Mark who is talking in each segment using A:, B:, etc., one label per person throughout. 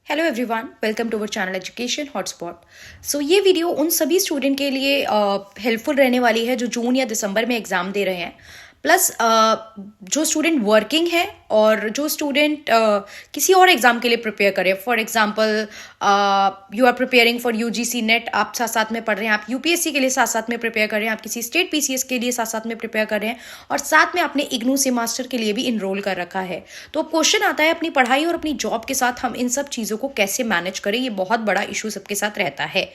A: Hello everyone, welcome to our channel education hotspot. ये video उन सभी स्टूडेंट के लिए हेल्पफुल रहने वाली है जो जून या दिसंबर में एग्ज़ाम दे रहे हैं। प्लस जो स्टूडेंट वर्किंग है और जो स्टूडेंट किसी और एग्ज़ाम के लिए प्रिपेयर करें। For example you are preparing for UGC NET, आप साथ साथ में पढ़ रहे हैं, आप यूपीएससी के लिए साथ साथ में प्रिपेयर कर रहे हैं, आप किसी स्टेट पीसीएस के लिए साथ साथ में प्रिपेयर कर रहे हैं और साथ में आपने इग्नू से मास्टर के लिए भी इनरोल कर रखा है। तो अब क्वेश्चन आता है अपनी पढ़ाई और अपनी जॉब के साथ हम इन सब चीज़ों को कैसे मैनेज करें। ये बहुत बड़ा इशू सबके साथ रहता है।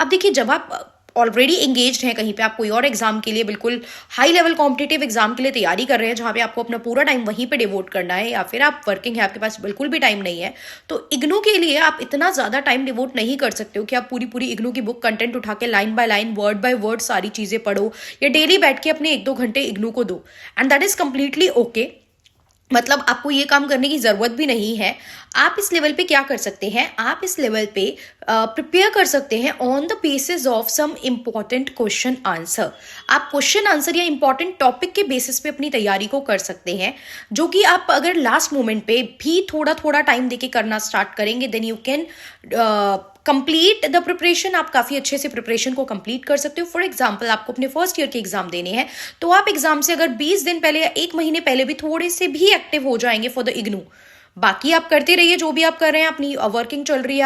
A: अब देखिए, जब आप ऑलरेडी एंगेज्ड हैं कहीं पे, आप कोई और एग्जाम के लिए बिल्कुल हाई लेवल कॉम्पिटिटिव एग्जाम के लिए तैयारी कर रहे हैं जहां पे आपको अपना पूरा टाइम वहीं पे डिवोट करना है, या फिर आप वर्किंग है, आपके पास बिल्कुल भी टाइम नहीं है, तो इग्नू के लिए आप इतना ज्यादा टाइम डिवोट नहीं कर सकते हो कि आप पूरी पूरी इग्नू की बुक कंटेंट उठा के line by line, word by word सारी चीजें पढ़ो या डेली बैठ के अपने 1-2 घंटे इग्नू को दो। And that is completely okay. मतलब आपको ये काम करने की जरूरत भी नहीं है। आप इस लेवल पे क्या कर सकते हैं, आप इस लेवल पे प्रिपेयर कर सकते हैं on the basis of some important question answer. आप क्वेश्चन आंसर या इंपॉर्टेंट टॉपिक के बेसिस पे अपनी तैयारी को कर सकते हैं, जो कि आप अगर लास्ट मोमेंट पे भी थोड़ा थोड़ा टाइम देके करना स्टार्ट करेंगे, then you can complete the preparation. आप काफी अच्छे से प्रिपरेशन को कंप्लीट कर सकते हो। फॉर एग्जाम्पल, आपको अपने फर्स्ट ईयर के एग्जाम देने हैं, तो आप एग्जाम से अगर 20 दिन पहले या 1 महीने पहले भी थोड़े से भी एक्टिव हो जाएंगे फॉर द इग्नू। बाकी आप करते रहिए जो भी आप कर रहे हैं, अपनी वर्किंग चल रही है,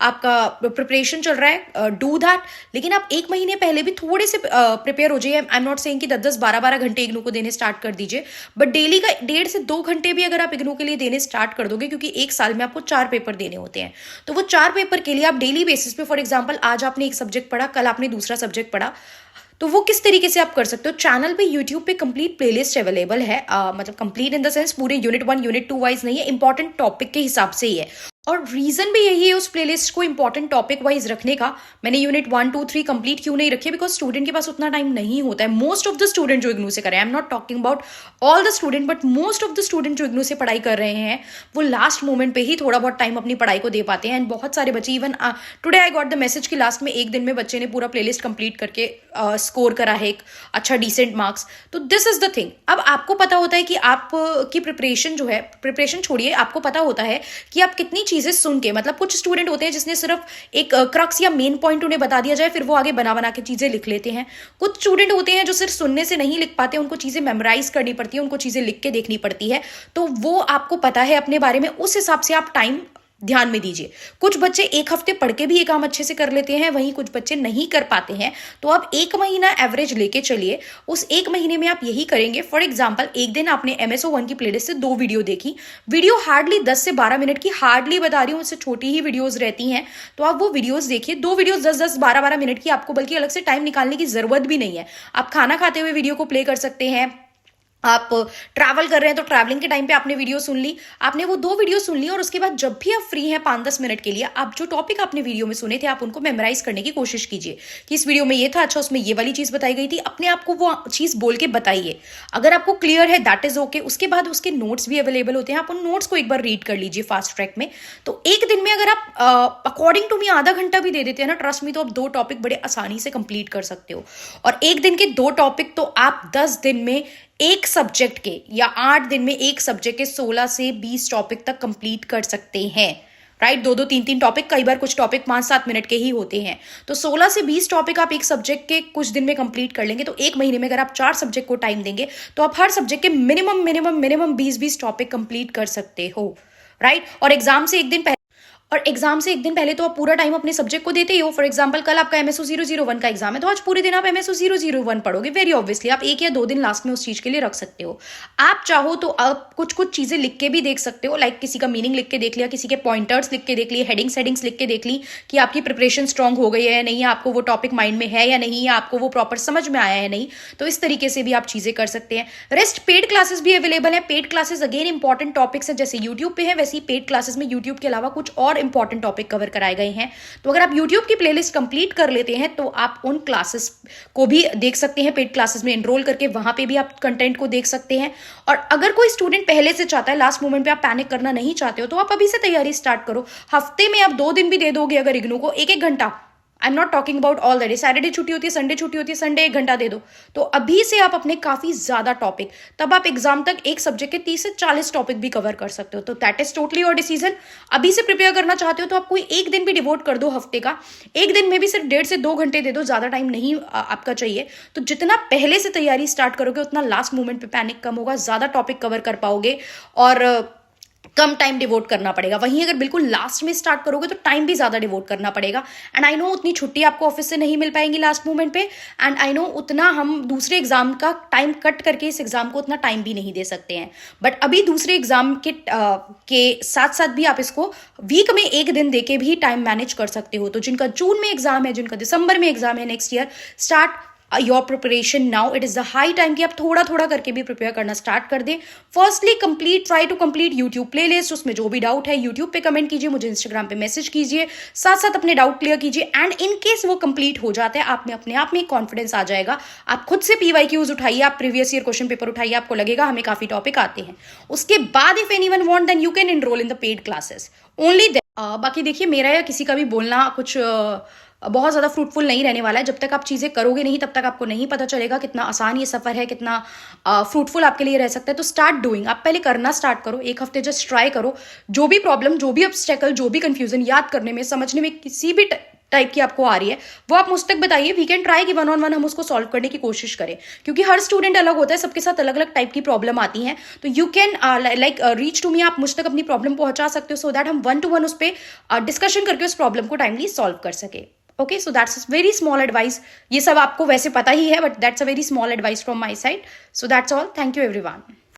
A: आपका प्रिपरेशन चल रहा है, डू दैट। लेकिन आप 1 महीने पहले भी थोड़े से प्रिपेयर हो जाइए। आई एम नॉट सेइंग कि 10-10, 12-12 घंटे इग्नू को देने स्टार्ट कर दीजिए, बट डेली का 1.5 से 2 घंटे भी अगर आप इग्नू के लिए देने स्टार्ट कर दोगे, क्योंकि एक साल में आपको 4 पेपर देने होते हैं, तो वो 4 पेपर के लिए आप डेली बेसिस पे, फॉर एग्जाम्पल आज आपने एक सब्जेक्ट पढ़ा, कल आपने दूसरा सब्जेक्ट पढ़ा, तो वो किस तरीके से आप कर सकते हो। चैनल पे यूट्यूब पे कंप्लीट प्लेलिस्ट अवेलेबल है, मतलब कंप्लीट इन द सेंस पूरे यूनिट 1 यूनिट 2 वाइज नहीं है, इंपॉर्टेंट टॉपिक के हिसाब से ही है। और रीजन भी यही है उस प्लेलिस्ट को इंपॉर्टेंट टॉपिक वाइज रखने का। मैंने यूनिट 1 2 3 कंप्लीट क्यों नहीं रखे, बिकॉज स्टूडेंट के पास उतना टाइम नहीं होता है। मोस्ट ऑफ द स्टूडेंट जो इग्नू से कर रहे हैं, I am not talking about all the student, but most of the student जो इग्नू से पढ़ाई कर रहे हैं, वो लास्ट मोमेंट पे ही थोड़ा बहुत टाइम अपनी पढ़ाई को दे पाते हैं। एंड बहुत सारे बच्चे, even today I got the message कि लास्ट में 1 दिन में बच्चे ने पूरा प्लेलिस्ट कंप्लीट करके स्कोर करा है एक अच्छा डिसेंट मार्क्स। तो दिस इज द थिंग। अब आपको पता होता है कि आप की प्रिपरेशन जो है, प्रिपरेशन छोड़िए, आपको पता होता है कि आप कितनी चीजें सुन के, मतलब कुछ स्टूडेंट होते हैं जिसने सिर्फ एक क्रक्स या मेन पॉइंट उन्हें बता दिया जाए, फिर वो आगे बना बना के चीजें लिख लेते हैं। कुछ स्टूडेंट होते हैं जो सिर्फ सुनने से नहीं लिख पाते, उनको चीजें मेमोराइज करनी पड़ती है, उनको चीजें लिख के देखनी पड़ती है। तो वो आपको पता है अपने बारे में, उस हिसाब से आप टाइम ध्यान में दीजिए। कुछ बच्चे 1 हफ्ते पढ़ के भी ये काम अच्छे से कर लेते हैं, वहीं कुछ बच्चे नहीं कर पाते हैं। तो आप 1 महीना एवरेज लेके चलिए। उस 1 महीने में आप यही करेंगे। फॉर एग्जांपल, एक दिन आपने MSO1 की प्लेलिस्ट से 2 वीडियो देखी, वीडियो हार्डली 10 से 12 मिनट की, हार्डली बता रही हूँ, उससे छोटी ही वीडियोज रहती हैं, तो आप वो वीडियोज देखिए। 2 वीडियोज 10-10, 12-12 मिनट की, आपको बल्कि अलग से टाइम निकालने की जरूरत भी नहीं है। आप खाना खाते हुए वीडियो को प्ले कर सकते हैं, आप ट्रैवल कर रहे हैं तो ट्रैवलिंग के टाइम पे आपने वीडियो सुन ली, आपने वो 2 वीडियो सुन ली, और उसके बाद जब भी आप फ्री हैं 5-10 मिनट के लिए, आप जो टॉपिक आपने वीडियो में सुने थे, आप उनको मेमोराइज करने की कोशिश कीजिए कि इस वीडियो में ये था, अच्छा उसमें ये वाली चीज बताई गई थी। अपने आप को वो चीज बोल के बताइए। अगर आपको क्लियर है, दैट इज ओके। उसके बाद उसके नोट्स भी अवेलेबल होते हैं, आप उन नोट्स को एक बार रीड कर लीजिए फास्ट ट्रैक में। तो एक दिन में अगर आप अकॉर्डिंग टू मी आधा घंटा भी दे देते हैं ना, ट्रस्ट मी, तो आप 2 टॉपिक बड़े आसानी से कंप्लीट कर सकते हो। और एक दिन के 2 टॉपिक तो आप 10 दिन में एक सब्जेक्ट के, या 8 दिन में एक सब्जेक्ट के 16 से 20 टॉपिक तक कंप्लीट कर सकते हैं। राइट, 2-2 3-3 टॉपिक, कई बार कुछ टॉपिक 5-7 मिनट के ही होते हैं। तो 16 से 20 टॉपिक आप एक सब्जेक्ट के कुछ दिन में कंप्लीट कर लेंगे। तो 1 महीने में अगर आप 4 सब्जेक्ट को टाइम देंगे, तो आप हर सब्जेक्ट के मिनिमम 20-20 टॉपिक कंप्लीट कर सकते हो। राइट, और एग्जाम से एक दिन पहले तो आप पूरा टाइम अपने सब्जेक्ट को देते ही हो। फॉर एग्जांपल, कल आपका MSO 001 का एग्जाम है, तो आज पूरे दिन आप MSO 001 पढ़ोगे। वेरी ऑब्वियसली आप 1 या 2 दिन लास्ट में उस चीज के लिए रख सकते हो। आप चाहो तो आप कुछ कुछ चीजें लिख के भी देख सकते हो, लाइक किसी का मीनिंग लिख के देख लिया, किसी के पॉइंटर्स लिख के देख लिए, हेडिंग्स लिख के देख ली कि आपकी प्रिपरेशन स्ट्रांग हो गई है या नहीं, आपको वो टॉपिक माइंड में है या नहीं, या आपको वो प्रॉपर समझ में आया है नहीं। तो इस तरीके से भी आप चीजें कर सकते हैं। रेस्ट पेड क्लासेस भी अवेलेबल है। Paid classes again important topics है, जैसे यूट्यूब पे है, वैसे ही पेड क्लासेस में यूट्यूब के अलावा कुछ और इंपॉर्टेंट टॉपिक कवर कराए गए हैं। तो अगर आप YouTube की प्लेलिस्ट कंप्लीट कर लेते हैं, तो आप उन क्लासेस को भी देख सकते हैं। पेड क्लासेस में एनरोल करके वहां पे भी आप कंटेंट को देख सकते हैं। और अगर कोई स्टूडेंट पहले से चाहता है, लास्ट मोमेंट पे आप पैनिक करना नहीं चाहते हो, तो आप अभी से तैयारी स्टार्ट करो। हफ्ते में आप 2 दिन भी दे दोगे अगर इग्नू को, 1-1 घंटा, I am not talking about all the day, Saturday छुट्टी होती है, संडे छुट्टी होती है, संडे 1 घंटा दे दो। तो अभी से आप अपने काफी ज्यादा टॉपिक, तब आप एग्जाम तक एक सब्जेक्ट के 30 से 40 टॉपिक भी कवर कर सकते हो। तो that is totally your decision. अभी से प्रिपेयर करना चाहते हो तो आप कोई एक दिन भी डिवोट कर दो हफ्ते का, एक दिन में भी सिर्फ 1.5 से 2 घंटे दे दो, ज्यादा टाइम नहीं आपका चाहिए। तो जितना पहले से तैयारी स्टार्ट करोगे उतना लास्ट मोमेंट पे पैनिक कम होगा, ज्यादा टॉपिक कवर कर पाओगे और कम टाइम डिवोट करना पड़ेगा। वहीं अगर बिल्कुल लास्ट में स्टार्ट करोगे तो टाइम भी ज्यादा डिवोट करना पड़ेगा। एंड आई नो उतनी छुट्टी आपको ऑफिस से नहीं मिल पाएंगी लास्ट मोमेंट पे, एंड आई नो उतना हम दूसरे एग्जाम का टाइम कट करके इस एग्जाम को उतना टाइम भी नहीं दे सकते हैं। बट अभी दूसरे एग्जाम के साथ साथ भी आप इसको वीक में एक दिन देके भी टाइम मैनेज कर सकते हो। तो जिनका जून में एग्जाम है, जिनका दिसंबर में एग्जाम है next year, start your preparation now. It is the high time कि आप थोड़ा थोड़ा करके भी प्रिपेयर करना स्टार्ट कर दें। Firstly try to complete YouTube playlist, उसमें जो भी डाउट है यूट्यूब पे कमेंट कीजिए, मुझे इंस्टाग्राम पे मैसेज कीजिए, साथ साथ अपने डाउट क्लियर कीजिए। एंड इन केस वो कंप्लीट हो जाता है, आप में अपने आप में कॉन्फिडेंस आ जाएगा। आप खुद से PYQs उठाइए, आप प्रीवियस ईयर क्वेश्चन पेपर उठाइए, आपको लगेगा हमें काफी टॉपिक आते हैं। उसके बाद if anyone want then you can enrol in the paid classes only then. बाकी देखिए, मेरा या किसी का भी बोलना कुछ बहुत ज़्यादा फ्रूटफुल नहीं रहने वाला है। जब तक आप चीज़ें करोगे नहीं तब तक आपको नहीं पता चलेगा कितना आसान ये सफ़र है, कितना फ्रूटफुल आपके लिए रह सकता है। तो स्टार्ट डूइंग, आप पहले करना स्टार्ट करो, एक हफ्ते जस्ट ट्राई करो। जो भी प्रॉब्लम, जो भी ऑब्स्टेकल, जो भी कंफ्यूजन याद करने में, समझने में किसी भी टाइप की आपको आ रही है, वो आप मुझ तक बताइए। वी कैन ट्राई कि 1-on-1 हम उसको सॉल्व करने की कोशिश करें, क्योंकि हर स्टूडेंट अलग होता है, सबके साथ अलग अलग टाइप की प्रॉब्लम आती है। तो you can reach to me, आप मुझ तक अपनी प्रॉब्लम पहुंचा सकते हो, सो दैट हम 1-to-1 उस पर डिस्कशन करके उस प्रॉब्लम को टाइमली सॉल्व कर सके। Okay, so that's very small advice. ये सब आपको वैसे पता ही है, but that's a very small advice from my side. So that's all. Thank you everyone.